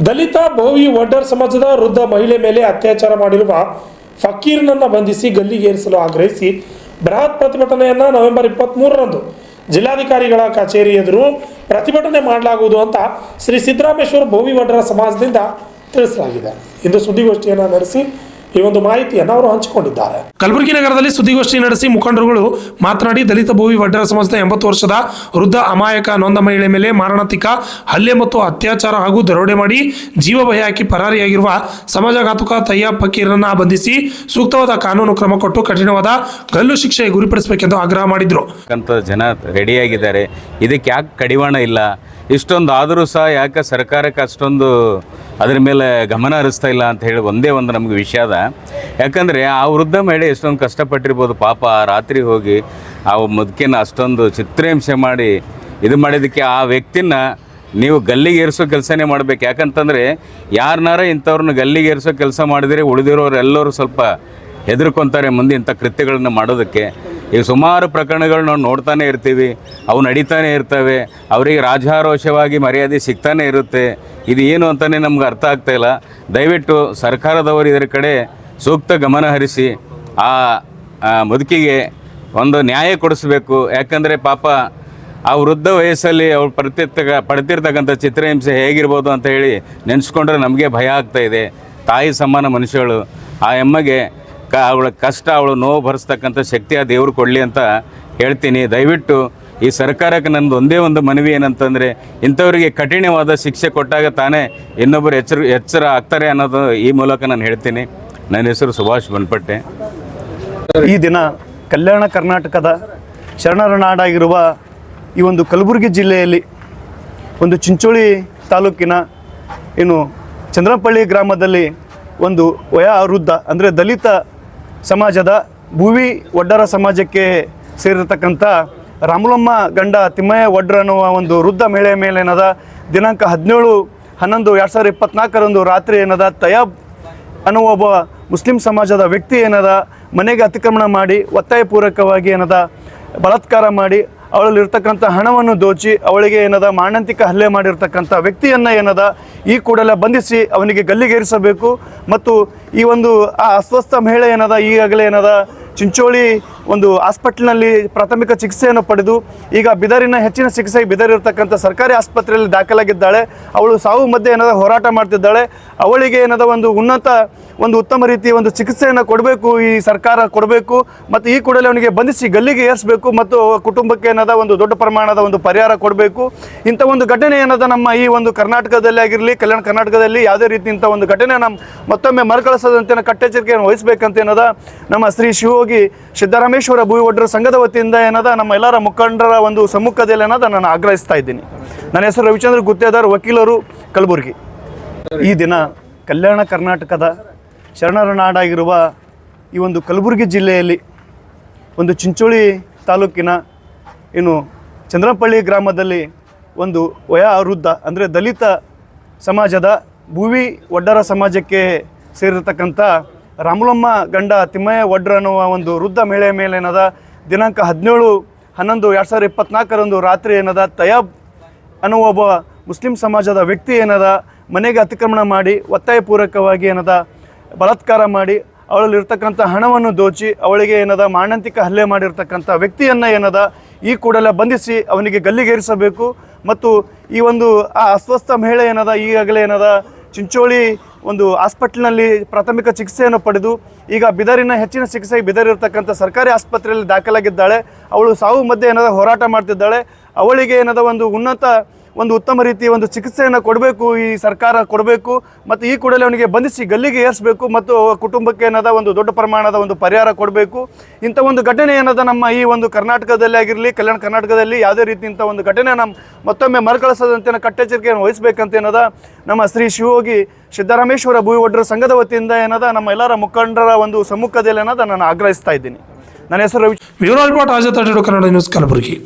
ದಲಿತ ಬೋವಿ ವಡ್ಡರ್ ಸಮಾಜದ ವೃದ್ಧ ಮಹಿಳೆ ಮೇಲೆ ಅತ್ಯಾಚಾರ ಮಾಡಿರುವ ಫಕೀರ್ನನ್ನು ಬಂಧಿಸಿ ಗಲ್ಲಿಗೇರಿಸಲು ಆಗ್ರಹಿಸಿ ಬೃಹತ್ ಪ್ರತಿಭಟನೆಯನ್ನು ನವೆಂಬರ್ 23ರಂದು ಜಿಲ್ಲಾಧಿಕಾರಿಗಳ ಕಚೇರಿ ಎದುರು ಪ್ರತಿಭಟನೆ ಮಾಡಲಾಗುವುದು ಅಂತ ಶ್ರೀ ಸಿದ್ದರಾಮೇಶ್ವರ ಬೋವಿ ವಡ್ಡರ ಸಮಾಜದಿಂದ ತಿಳಿಸಲಾಗಿದೆ. ಇಂದು ಸುದ್ದಿಗೋಷ್ಠಿಯನ್ನು ನಡೆಸಿ ಈ ಒಂದು ಮಾಹಿತಿಯನ್ನು ಅವರು ಹಂಚಿಕೊಂಡಿದ್ದಾರೆ. ಕಲಬುರಗಿ ನಗರದಲ್ಲಿ ಸುದ್ದಿಗೋಷ್ಠಿ ನಡೆಸಿ ಮುಖಂಡರುಗಳು ಮಾತನಾಡಿ, ದಲಿತ ಬೋವಿ ವಡ್ಡರ ಸಮಾಜದ 80 ವರ್ಷದ ವೃದ್ಧ ಅಮಾಯಕ ನೊಂದ ಮಹಿಳೆ ಮೇಲೆ ಮಾರಣಾಂತಿಕ ಹಲ್ಲೆ ಮತ್ತು ಅತ್ಯಾಚಾರ ಹಾಗೂ ದರೋಡೆ ಮಾಡಿ ಜೀವ ಭಯ ಹಾಕಿ ಪರಾರಿಯಾಗಿರುವ ಸಮಾಜಘಾತುಕ ತಯ್ಯಬ್ ಫಕೀರನ್ನ ಬಂಧಿಸಿ ಸೂಕ್ತವಾದ ಕಾನೂನು ಕ್ರಮ ಕೊಟ್ಟು ಕಠಿಣವಾದ ಗಲ್ಲು ಶಿಕ್ಷೆಗೆ ಗುರಿಪಡಿಸಬೇಕೆಂದು ಆಗ್ರಹ ಮಾಡಿದ್ರು. ಜನ ರೆಡಿಯಾಗಿದ್ದಾರೆ. ಇದಕ್ಕೆ ಯಾಕೆ ಕಡಿವಾಣ ಇಲ್ಲ? ಇಷ್ಟೊಂದು ಆದರೂ ಸಹ ಯಾಕೆ ಸರ್ಕಾರಕ್ಕೆ ಅಷ್ಟೊಂದು ಅದ್ರ ಮೇಲೆ ಗಮನ ಹರಿಸ್ತಾ ಇಲ್ಲ ಅಂತ ಹೇಳಿ ಒಂದೇ ಒಂದು ನಮಗೆ ವಿಷಯ ಅದ. ಯಾಕಂದರೆ ಆ ವೃದ್ಧ ಮಹಿಳೆ ಎಷ್ಟೊಂದು ಕಷ್ಟಪಟ್ಟಿರ್ಬೋದು ಪಾಪ. ರಾತ್ರಿ ಹೋಗಿ ಆ ಮುದುಕಿನ ಅಷ್ಟೊಂದು ಚಿತ್ರಹಿಂಸೆ ಮಾಡಿ ಇದು ಮಾಡಿದ್ದಕ್ಕೆ ಆ ವ್ಯಕ್ತಿನ ನೀವು ಗಲ್ಲಿಗೆ ಏರಿಸೋ ಕೆಲಸನೇ ಮಾಡಬೇಕು. ಯಾಕಂತಂದರೆ ಯಾರನ್ನಾರ ಇಂಥವ್ರನ್ನ ಗಲ್ಲಿಗೆ ಏರಿಸೋ ಕೆಲಸ ಮಾಡಿದರೆ ಉಳಿದಿರೋರು ಎಲ್ಲರೂ ಸ್ವಲ್ಪ ಹೆದರ್ಕೊತಾರೆ ಮುಂದೆ ಇಂಥ ಕೃತ್ಯಗಳನ್ನ ಮಾಡೋದಕ್ಕೆ. ಈಗ ಸುಮಾರು ಪ್ರಕರಣಗಳು ನಾವು ನೋಡ್ತಾನೆ ಇರ್ತೀವಿ, ಅವು ನಡೀತಾನೆ ಇರ್ತವೆ, ಅವರಿಗೆ ರಾಜಾರೋಷವಾಗಿ ಮರ್ಯಾದೆ ಸಿಗ್ತಾನೆ ಇರುತ್ತೆ. ಇದು ಏನು ಅಂತಲೇ ನಮ್ಗೆ ಅರ್ಥ ಆಗ್ತಾಯಿಲ್ಲ. ದಯವಿಟ್ಟು ಸರ್ಕಾರದವರು ಇದರ ಕಡೆ ಸೂಕ್ತ ಗಮನ ಹರಿಸಿ ಆ ಮುದುಕಿಗೆ ಒಂದು ನ್ಯಾಯ ಕೊಡಿಸ್ಬೇಕು. ಯಾಕಂದರೆ ಪಾಪ ಆ ವೃದ್ಧ ವಯಸ್ಸಲ್ಲಿ ಅವ್ರು ಪಡ್ತಿರ್ತಕ್ಕಂಥ ಚಿತ್ರಹಿಂಸೆ ಹೇಗಿರ್ಬೋದು ಅಂತ ಹೇಳಿ ನೆನೆಸ್ಕೊಂಡ್ರೆ ನಮಗೆ ಭಯ ಆಗ್ತಾಯಿದೆ. ತಾಯಿ ಸಮಾನ ಮನುಷ್ಯಳು. ಆ ಎಮ್ಮಗೆ ಅವಳ ಕಷ್ಟ, ಅವಳು ನೋವು ಭರಿಸ್ತಕ್ಕಂಥ ಶಕ್ತಿ ಆ ದೇವರು ಕೊಡಲಿ ಅಂತ ಹೇಳ್ತೀನಿ. ದಯವಿಟ್ಟು ಈ ಸರ್ಕಾರಕ್ಕೆ ನನ್ನದು ಒಂದೇ ಒಂದು ಮನವಿ ಏನಂತಂದರೆ, ಇಂಥವರಿಗೆ ಕಠಿಣವಾದ ಶಿಕ್ಷೆ ಕೊಟ್ಟಾಗ ತಾನೇ ಇನ್ನೊಬ್ಬರು ಎಚ್ಚರ ಆಗ್ತಾರೆ ಅನ್ನೋದು ಈ ಮೂಲಕ ನಾನು ಹೇಳ್ತೀನಿ. ನನ್ನ ಹೆಸರು ಸುಭಾಷ್ ಬನ್ಪಟ್ಟೆ. ಈ ದಿನ ಕಲ್ಯಾಣ ಕರ್ನಾಟಕದ ಶರಣರ ನಾಡಾಗಿರುವ ಈ ಒಂದು ಕಲಬುರಗಿ ಜಿಲ್ಲೆಯಲ್ಲಿ ಒಂದು ಚಿಂಚೋಳಿ ತಾಲೂಕಿನ ಚಂದ್ರಪಳ್ಳಿ ಗ್ರಾಮದಲ್ಲಿ ಒಂದು ವಯೋವೃದ್ಧ ಅಂದರೆ ದಲಿತ ಸಮಾಜದ ಬೋವಿ ವಡ್ಡರ ಸಮಾಜಕ್ಕೆ ಸೇರಿರ್ತಕ್ಕಂಥ ರಾಮುಲಮ್ಮ ಗಂಡ ತಿಮ್ಮಯ್ಯ ವಡ್ರ ಅನ್ನುವ ಒಂದು ವೃದ್ಧ ಮಹಿಳೆಯ ಮೇಲೆ ಏನದ ದಿನಾಂಕ 17/11/2024 ರಾತ್ರಿ ಏನದ ತಯ್ಯಬ್ ಅನ್ನುವ ಒಬ್ಬ ಮುಸ್ಲಿಂ ಸಮಾಜದ ವ್ಯಕ್ತಿ ಏನದ ಮನೆಗೆ ಅತಿಕ್ರಮಣ ಮಾಡಿ ಒತ್ತಾಯಪೂರ್ವಕವಾಗಿ ಏನದ ಬಲಾತ್ಕಾರ ಮಾಡಿ ಅವಳಲ್ಲಿರ್ತಕ್ಕಂಥ ಹಣವನ್ನು ದೋಚಿ ಅವಳಿಗೆ ಏನದ ಮಾರಣಾಂತಿಕ ಹಲ್ಲೆ ಮಾಡಿರ್ತಕ್ಕಂಥ ವ್ಯಕ್ತಿಯನ್ನು ಏನದ ಈ ಕೂಡಲೇ ಬಂಧಿಸಿ ಅವನಿಗೆ ಗಲ್ಲಿಗೇರಿಸಬೇಕು. ಮತ್ತು ಈ ಒಂದು ಆ ಅಸ್ವಸ್ಥ ಮಹಿಳೆ ಏನದ ಈಗಾಗಲೇ ಏನದ ಚಿಂಚೋಳಿ ಒಂದು ಹಾಸ್ಪಿಟಲ್ನಲ್ಲಿ ಪ್ರಾಥಮಿಕ ಚಿಕಿತ್ಸೆಯನ್ನು ಪಡೆದು ಈಗ ಬಿದರಿನ ಹೆಚ್ಚಿನ ಚಿಕಿತ್ಸೆಗೆ ಬಿದರ್ ಇರತಕ್ಕಂಥ ಸರ್ಕಾರಿ ಆಸ್ಪತ್ರೆಯಲ್ಲಿ ದಾಖಲಾಗಿದ್ದಾಳೆ. ಅವಳು ಸಾವು ಮಧ್ಯೆ ಏನದ ಹೋರಾಟ ಮಾಡ್ತಿದ್ದಾಳೆ. ಅವಳಿಗೆ ಏನದ ಒಂದು ಉತ್ತಮ ರೀತಿಯ ಒಂದು ಚಿಕಿತ್ಸೆಯನ್ನು ಕೊಡಬೇಕು, ಈ ಸರ್ಕಾರ ಕೊಡಬೇಕು. ಮತ್ತು ಈ ಕೂಡಲೇ ಅವನಿಗೆ ಬಂಧಿಸಿ ಗಲ್ಲಿಗೆ ಏರಿಸಬೇಕು ಮತ್ತು ಕುಟುಂಬಕ್ಕೆ ಏನದ ಒಂದು ದೊಡ್ಡ ಪ್ರಮಾಣದ ಒಂದು ಪರಿಹಾರ ಕೊಡಬೇಕು. ಇಂಥ ಒಂದು ಘಟನೆ ಏನದ ನಮ್ಮ ಈ ಒಂದು ಕರ್ನಾಟಕದಲ್ಲಿ ಆಗಿರಲಿ, ಕಲ್ಯಾಣ ಕರ್ನಾಟಕದಲ್ಲಿ ಯಾವುದೇ ರೀತಿ ಇಂಥ ಒಂದು ಘಟನೆ ಮತ್ತೊಮ್ಮೆ ಮರುಕಳಿಸದಂತೆ ಕಟ್ಟೆಚ್ಚರಿಕೆಯನ್ನು ವಹಿಸಬೇಕಂತ ಏನದ ನಮ್ಮ ಶ್ರೀ ಶಿವಯೋಗಿ ಸಿದ್ದರಾಮೇಶ್ವರ ಬೋವಿ ವಡ್ಡರ ಸಂಘದ ವತಿಯಿಂದ ಏನದ ನಮ್ಮ ಎಲ್ಲರ ಮುಖಂಡರ ಒಂದು ಸಮ್ಮುಖದಲ್ಲಿ ಏನದ ನಾನು ಆಗ್ರಹಿಸ್ತಾ ಇದ್ದೀನಿ. ನನ್ನ ಹೆಸರು ರವಿಚಂದ್ರ ಗುತ್ತೇದಾರ್, ವಕೀಲರು, ಕಲಬುರಗಿ. ಈ ದಿನ ಕಲ್ಯಾಣ ಕರ್ನಾಟಕದ ಶರಣರ ನಾಡಾಗಿರುವ ಈ ಒಂದು ಕಲಬುರಗಿ ಜಿಲ್ಲೆಯಲ್ಲಿ ಒಂದು ಚಿಂಚೋಳಿ ತಾಲೂಕಿನ ಚಂದ್ರಪಳ್ಳಿ ಗ್ರಾಮದಲ್ಲಿ ಒಂದು ವಯೋವೃದ್ಧ ಅಂದರೆ ದಲಿತ ಸಮಾಜದ ಬೋವಿ ವಡ್ಡರ ಸಮಾಜಕ್ಕೆ ಸೇರಿರ್ತಕ್ಕಂಥ ರಾಮುಲಮ್ಮ ಗಂಡ ತಿಮ್ಮಯ್ಯ ವಡ್ರ ಅನ್ನುವ ಒಂದು ವೃದ್ಧ ಮಹಿಳೆಯ ಮೇಲೆ ಏನದ ದಿನಾಂಕ 17/11/2024 ರಾತ್ರಿ ಏನದ ತಯ್ಯಬ್ ಅನ್ನುವ ಒಬ್ಬ ಮುಸ್ಲಿಂ ಸಮಾಜದ ವ್ಯಕ್ತಿ ಏನದ ಮನೆಗೆ ಅತಿಕ್ರಮಣ ಮಾಡಿ ಒತ್ತಾಯಪೂರ್ವಕವಾಗಿ ಏನದ ಬಲಾತ್ಕಾರ ಮಾಡಿ ಅವಳಲ್ಲಿರ್ತಕ್ಕಂಥ ಹಣವನ್ನು ದೋಚಿ ಅವಳಿಗೆ ಏನದ ಮಾರಣಾಂತಿಕ ಹಲ್ಲೆ ಮಾಡಿರ್ತಕ್ಕಂಥ ವ್ಯಕ್ತಿಯನ್ನು ಏನದ ಈ ಕೂಡಲೇ ಬಂಧಿಸಿ ಅವನಿಗೆ ಗಲ್ಲಿಗೇರಿಸಬೇಕು. ಮತ್ತು ಈ ಒಂದು ಆ ಅಸ್ವಸ್ಥ ಮಹಿಳೆ ಏನದ ಈಗಾಗಲೇ ಏನದ ಚಿಂಚೋಳಿ ಒಂದು ಹಾಸ್ಪಿಟಲ್ನಲ್ಲಿ ಪ್ರಾಥಮಿಕ ಚಿಕಿತ್ಸೆಯನ್ನು ಪಡೆದು ಈಗ ಬಿದರಿನ ಹೆಚ್ಚಿನ ಚಿಕಿತ್ಸೆಗೆ ಬಿದರ್ ಇರತಕ್ಕಂಥ ಸರ್ಕಾರಿ ಆಸ್ಪತ್ರೆಯಲ್ಲಿ ದಾಖಲಾಗಿದ್ದಾಳೆ. ಅವಳು ಸಾವು ಮಧ್ಯೆ ಏನದ ಹೋರಾಟ ಮಾಡ್ತಿದ್ದಾಳೆ. ಅವಳಿಗೆ ಏನದ ಒಂದು ಉತ್ತಮ ರೀತಿಯ ಒಂದು ಚಿಕಿತ್ಸೆಯನ್ನು ಕೊಡಬೇಕು, ಈ ಸರ್ಕಾರ ಕೊಡಬೇಕು. ಮತ್ತು ಈ ಕೂಡಲೇ ಅವನಿಗೆ ಬಂಧಿಸಿ ಗಲ್ಲಿಗೆ ಏರಿಸಬೇಕು ಮತ್ತು ಕುಟುಂಬಕ್ಕೆ ಏನದ ಒಂದು ದೊಡ್ಡ ಪ್ರಮಾಣದ ಒಂದು ಪರಿಹಾರ ಕೊಡಬೇಕು. ಇಂಥ ಒಂದು ಘಟನೆ ಏನದ ನಮ್ಮ ಈ ಒಂದು ಕರ್ನಾಟಕದಲ್ಲಿ ಆಗಿರಲಿ, ಕಲ್ಯಾಣ ಕರ್ನಾಟಕದಲ್ಲಿ ಯಾವುದೇ ರೀತಿ ಇಂಥ ಒಂದು ಘಟನೆ ಮತ್ತೊಮ್ಮೆ ಮರುಕಳಿಸದಂತೆ ಕಟ್ಟೆಚ್ಚರಿಕೆಯನ್ನು ವಹಿಸಬೇಕಂತ ಏನದ ನಮ್ಮ ಶ್ರೀ ಶಿವಯೋಗಿ ಸಿದ್ದರಾಮೇಶ್ವರ ಬೋವಿ ವಡ್ಡರ ಸಂಘದ ವತಿಯಿಂದ ಏನದ ನಮ್ಮ ಎಲ್ಲರ ಮುಖಂಡರ ಒಂದು ಸಮ್ಮುಖದಲ್ಲಿ ಏನದ ನಾನು ಆಗ್ರಹಿಸ್ತಾ ಇದ್ದೀನಿ. ನನ್ನ ಹೆಸರು Ravi. Bureau report, Kannada news, Kalaburagi.